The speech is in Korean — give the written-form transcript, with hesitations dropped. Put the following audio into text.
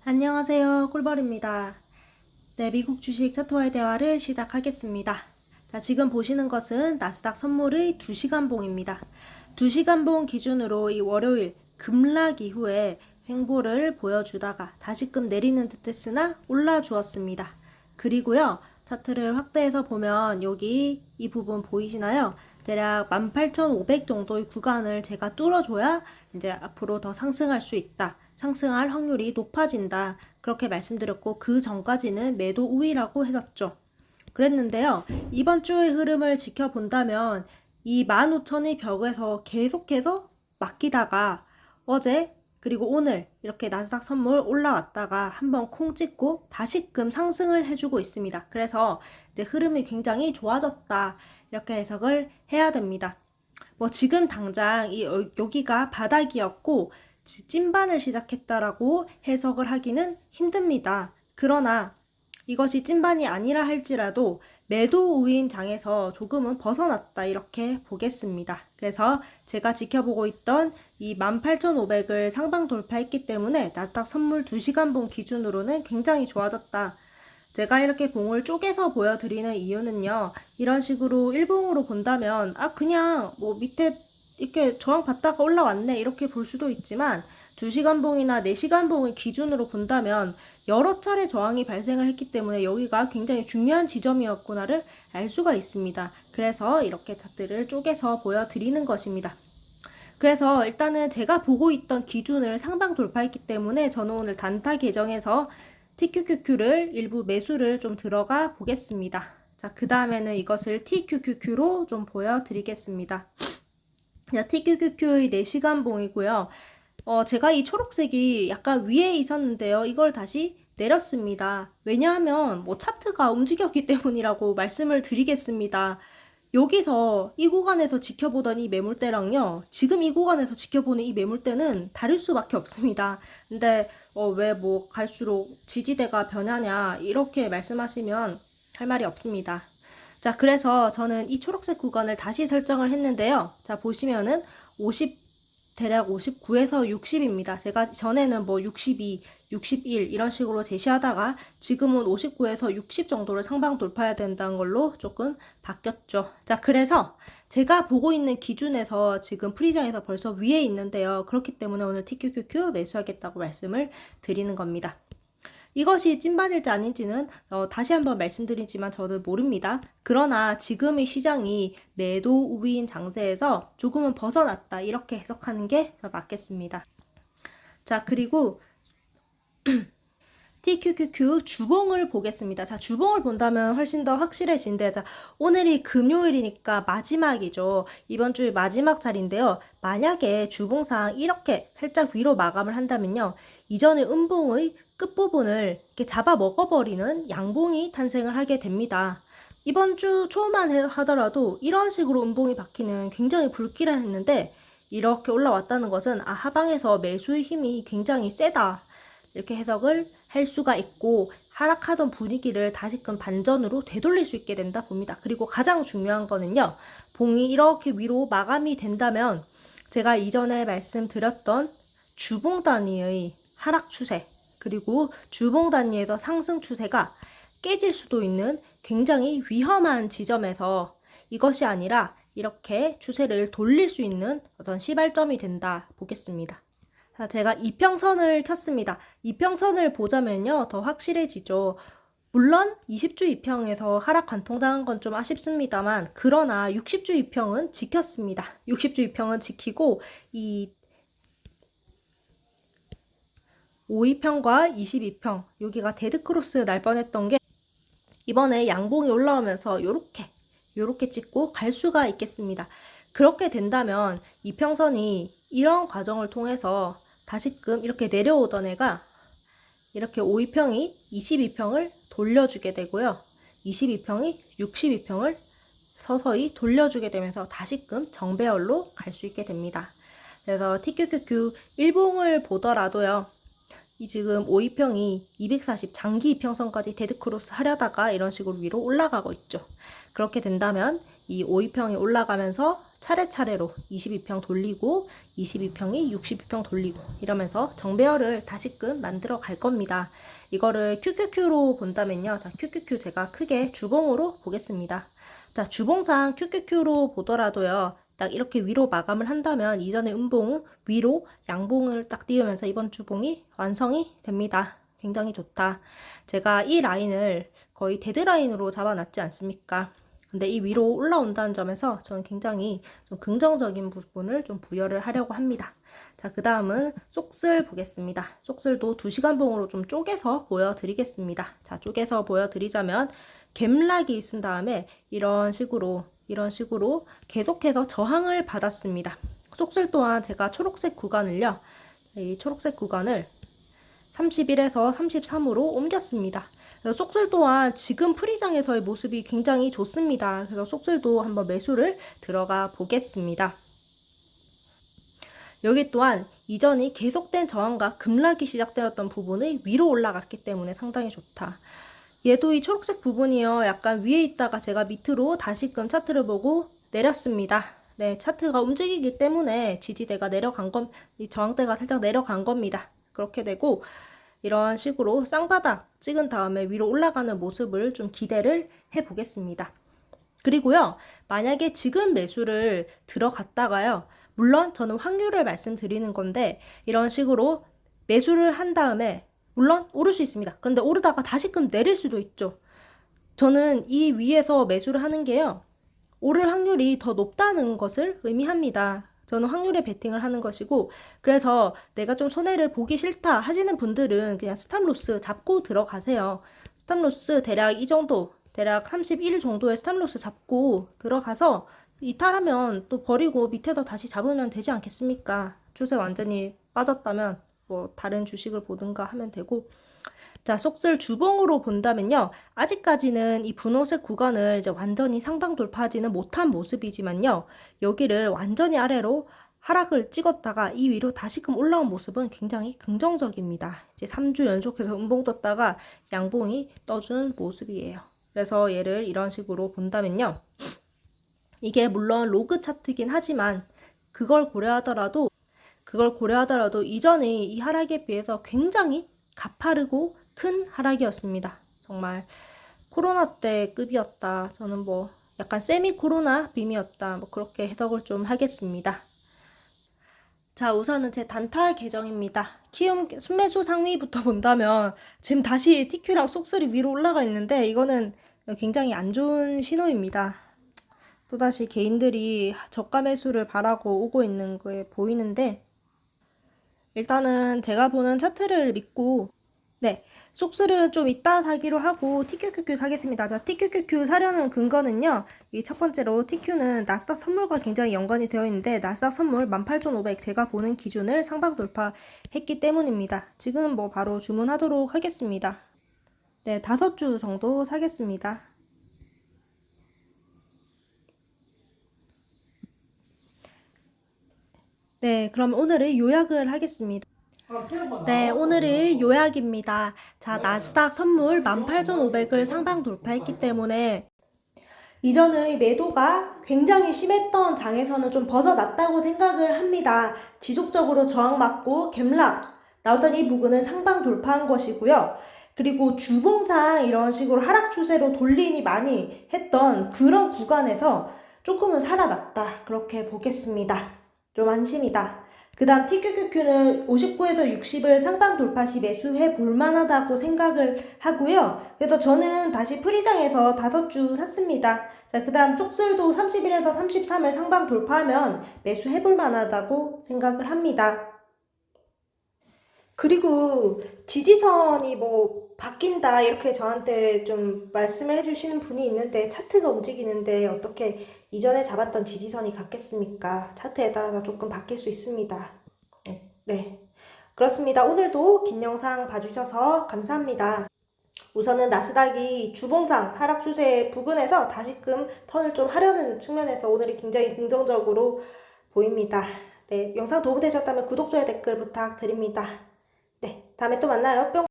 안녕하세요. 꿀벌입니다. 네, 미국 주식 차트와의 대화를 시작하겠습니다. 자, 지금 보시는 것은 나스닥 선물의 2시간봉입니다. 2시간봉 기준으로 이 월요일 급락 이후에 횡보를 보여주다가 다시금 내리는 듯 했으나 올라 주었습니다. 그리고요, 차트를 확대해서 보면 여기 이 부분 보이시나요? 대략 18,500 정도의 구간을 제가 뚫어줘야 이제 앞으로 더 상승할 수 있다. 상승할 확률이 높아진다. 그렇게 말씀드렸고 그 전까지는 매도 우위라고 했었죠. 그랬는데요. 이번 주의 흐름을 지켜본다면 이 15,000의 벽에서 계속해서 맡기다가 어제 그리고 오늘 이렇게 나스닥 선물 올라왔다가 한번 콩 찍고 다시금 상승을 해주고 있습니다. 그래서 이제 흐름이 굉장히 좋아졌다. 이렇게 해석을 해야 됩니다. 뭐 지금 당장 여기가 바닥이었고 찐반을 시작했다라고 해석을 하기는 힘듭니다. 그러나 이것이 찐반이 아니라 할지라도 매도 우인 장에서 조금은 벗어났다 이렇게 보겠습니다. 그래서 제가 지켜보고 있던 이 18,500을 상방 돌파했기 때문에 나스닥 선물 2시간봉 기준으로는 굉장히 좋아졌다. 제가 이렇게 봉을 쪼개서 보여드리는 이유는요. 이런 식으로 일봉으로 본다면 그냥 뭐 밑에 이렇게 저항 받다가 올라왔네 이렇게 볼 수도 있지만 2시간봉이나 4시간봉을 기준으로 본다면 여러 차례 저항이 발생을 했기 때문에 여기가 굉장히 중요한 지점이었구나를 알 수가 있습니다. 그래서 이렇게 차트를 쪼개서 보여드리는 것입니다. 그래서 일단은 제가 보고 있던 기준을 상방 돌파했기 때문에 저는 오늘 단타 계정에서 TQQQ를 일부 매수를 좀 들어가 보겠습니다. 자, 그 다음에는 이것을 TQQQ로 좀 보여드리겠습니다. 자, TQQQ의 4시간 봉이고요. 제가 이 초록색이 약간 위에 있었는데요. 이걸 다시 내렸습니다. 왜냐하면 뭐 차트가 움직였기 때문이라고 말씀을 드리겠습니다. 여기서 이 구간에서 지켜보던 이 매물대랑요. 지금 이 구간에서 지켜보는 이 매물대는 다를 수밖에 없습니다. 근데 왜 뭐 갈수록 지지대가 변하냐 이렇게 말씀하시면 할 말이 없습니다. 자, 그래서 저는 이 초록색 구간을 다시 설정을 했는데요. 자, 보시면은 대략 59에서 60입니다. 제가 전에는 뭐 62, 61 이런 식으로 제시하다가 지금은 59에서 60 정도를 상방 돌파해야 된다는 걸로 조금 바뀌었죠. 자, 그래서 제가 보고 있는 기준에서 지금 프리장에서 벌써 위에 있는데요. 그렇기 때문에 오늘 TQQQ 매수하겠다고 말씀을 드리는 겁니다. 이것이 찐반일지 아닌지는 다시 한번 말씀드리지만 저는 모릅니다. 그러나 지금의 시장이 매도 우위인 장세에서 조금은 벗어났다 이렇게 해석하는 게 맞겠습니다. 자, 그리고 TQQQ 주봉을 보겠습니다. 자, 주봉을 본다면 훨씬 더 확실해진데, 자, 오늘이 금요일이니까 마지막이죠. 이번 주의 마지막 자리인데요. 만약에 주봉상 이렇게 살짝 위로 마감을 한다면요. 이전의 음봉의 끝부분을 이렇게 잡아 먹어버리는 양봉이 탄생을 하게 됩니다. 이번 주 초만 하더라도 이런 식으로 음봉이 박히는 굉장히 불길했는데 이렇게 올라왔다는 것은 하방에서 매수의 힘이 굉장히 세다. 이렇게 해석을 할 수가 있고 하락하던 분위기를 다시금 반전으로 되돌릴 수 있게 된다 봅니다. 그리고 가장 중요한 거는요. 봉이 이렇게 위로 마감이 된다면 제가 이전에 말씀드렸던 주봉 단위의 하락 추세 그리고 주봉 단위에서 상승 추세가 깨질 수도 있는 굉장히 위험한 지점에서 이것이 아니라 이렇게 추세를 돌릴 수 있는 어떤 시발점이 된다 보겠습니다. 자, 제가 이평선을 켰습니다. 이평선을 보자면요. 더 확실해지죠. 물론 20주 이평에서 하락 관통당한 건 좀 아쉽습니다만 그러나 60주 이평은 지켰습니다. 60주 이평은 지키고 이 5이평과 22평 여기가 데드크로스 날 뻔했던 게 이번에 양봉이 올라오면서 요렇게 찍고 갈 수가 있겠습니다. 그렇게 된다면 이평선이 이런 과정을 통해서 다시금 이렇게 내려오던 애가 이렇게 5이평이 22평을 돌려주게 되고요. 22평이 62평을 서서히 돌려주게 되면서 다시금 정배열로 갈 수 있게 됩니다. 그래서 TQQQ 일봉을 보더라도요. 이 지금 5이평이 240 장기 이평선까지 데드크로스 하려다가 이런 식으로 위로 올라가고 있죠. 그렇게 된다면 이 5이평이 올라가면서 차례차례로 22평 돌리고 22평이 62평 돌리고 이러면서 정배열을 다시금 만들어 갈 겁니다. 이거를 QQQ로 본다면요. 자, QQQ 제가 크게 주봉으로 보겠습니다. 자, 주봉상 QQQ로 보더라도요. 딱 이렇게 위로 마감을 한다면 이전의 음봉 위로 양봉을 딱 띄우면서 이번 주봉이 완성이 됩니다. 굉장히 좋다. 제가 이 라인을 거의 데드라인으로 잡아놨지 않습니까? 근데 이 위로 올라온다는 점에서 저는 굉장히 좀 긍정적인 부분을 좀 부여를 하려고 합니다. 자, 그 다음은 속슬 보겠습니다. 속슬도 2시간봉으로 좀 쪼개서 보여드리겠습니다. 자, 쪼개서 보여드리자면 갭락이 있은 다음에 이런 식으로 계속해서 저항을 받았습니다. 속슬 또한 제가 초록색 구간을요. 이 초록색 구간을 31에서 33으로 옮겼습니다. 속슬 또한 지금 프리장에서의 모습이 굉장히 좋습니다. 그래서 속슬도 한번 매수를 들어가 보겠습니다. 여기 또한 이전이 계속된 저항과 급락이 시작되었던 부분이 위로 올라갔기 때문에 상당히 좋다. 얘도 이 초록색 부분이요. 약간 위에 있다가 제가 밑으로 다시금 차트를 보고 내렸습니다. 네, 차트가 움직이기 때문에 지지대가 내려간 이 저항대가 살짝 내려간 겁니다. 그렇게 되고 이런 식으로 쌍바닥 찍은 다음에 위로 올라가는 모습을 좀 기대를 해보겠습니다. 그리고요, 만약에 지금 매수를 들어갔다가요, 물론 저는 확률을 말씀드리는 건데 이런 식으로 매수를 한 다음에 물론 오를 수 있습니다. 그런데 오르다가 다시금 내릴 수도 있죠. 저는 이 위에서 매수를 하는 게요, 오를 확률이 더 높다는 것을 의미합니다. 저는 확률에 베팅을 하는 것이고, 그래서 내가 좀 손해를 보기 싫다 하시는 분들은 그냥 스탑로스 잡고 들어가세요. 스탑로스 대략 이 정도, 대략 31 정도의 스탑로스 잡고 들어가서 이탈하면 또 버리고 밑에서 다시 잡으면 되지 않겠습니까? 추세 완전히 빠졌다면 뭐 다른 주식을 보든가 하면 되고. 자, 속슬 주봉으로 본다면요. 아직까지는 이 분홍색 구간을 이제 완전히 상방 돌파하지는 못한 모습이지만요. 여기를 완전히 아래로 하락을 찍었다가 이 위로 다시금 올라온 모습은 굉장히 긍정적입니다. 이제 3주 연속해서 음봉 떴다가 양봉이 떠준 모습이에요. 그래서 얘를 이런 식으로 본다면요. 이게 물론 로그 차트긴 하지만 그걸 고려하더라도 이전의 이 하락에 비해서 굉장히 가파르고 큰 하락이었습니다. 정말 코로나 때 급이었다. 저는 뭐 약간 세미 코로나 빔이었다. 뭐 그렇게 해석을 좀 하겠습니다. 자, 우선은 제 단타 계정입니다. 키움 순매수 상위부터 본다면 지금 다시 TQ랑 속슬이 위로 올라가 있는데 이거는 굉장히 안 좋은 신호입니다. 또다시 개인들이 저가 매수를 바라고 오고 있는 거에 보이는데, 일단은 제가 보는 차트를 믿고, 네, 속슬은 좀 이따 사기로 하고 TQQQ 사겠습니다. 자, TQQQ 사려는 근거는요, 이 첫 번째로 TQ는 나스닥 선물과 굉장히 연관이 되어 있는데 나스닥 선물 18,500 제가 보는 기준을 상방 돌파했기 때문입니다. 지금 뭐 바로 주문하도록 하겠습니다. 네, 5주 정도 사겠습니다. 네, 그럼 오늘의 요약을 하겠습니다. 네, 오늘의 요약입니다. 자, 나스닥 선물 18,500을 상방 돌파했기 때문에 이전의 매도가 굉장히 심했던 장에서는 좀 벗어났다고 생각을 합니다. 지속적으로 저항받고 갭락 나오던 이 부분은 상방 돌파한 것이고요. 그리고 주봉상 이런 식으로 하락 추세로 돌린이 많이 했던 그런 구간에서 조금은 살아났다. 그렇게 보겠습니다. 좀 안심이다. 그 다음 TQQQ는 59에서 60을 상방 돌파 시 매수해 볼만하다고 생각을 하고요. 그래서 저는 다시 프리장에서 5주 샀습니다. 자, 그 다음 속슬도 31에서 33을 상방 돌파하면 매수해 볼만하다고 생각을 합니다. 그리고 지지선이 뭐 바뀐다 이렇게 저한테 좀 말씀을 해주시는 분이 있는데, 차트가 움직이는데 어떻게 이전에 잡았던 지지선이 같겠습니까? 차트에 따라서 조금 바뀔 수 있습니다. 네, 그렇습니다. 오늘도 긴 영상 봐주셔서 감사합니다. 우선은 나스닥이 주봉상 하락 추세 부근에서 다시금 턴을 좀 하려는 측면에서 오늘이 굉장히 긍정적으로 보입니다. 네, 영상 도움되셨다면 구독, 좋아요, 댓글 부탁드립니다. 네, 다음에 또 만나요. 뿅!